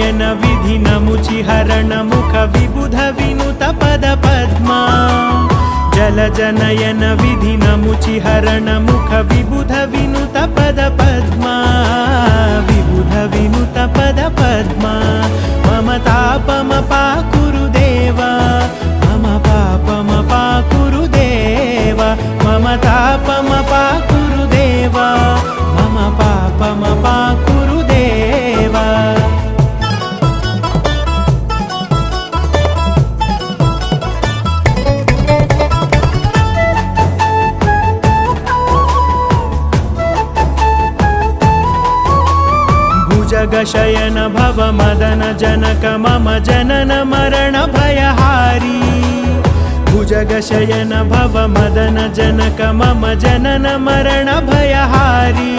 जनयन विधिनमुचिहरण मुख विबुध विनुत पद पद्मा जलजनयन विधिनमुचिहरण मुख विबुध विनुत पद पद्मा विबुध विनुत पद पद्मा मम तापमपाकुरु देवा मम पापमपाकुरु देवा मम तापमपाकुरु देवा मम पापमपाकुरु देवा भुजगशयन भव मदन जनक मम जनन मरण भयहारी भुजगशयन भव मदन जनक मम जनन मरण भयहारी।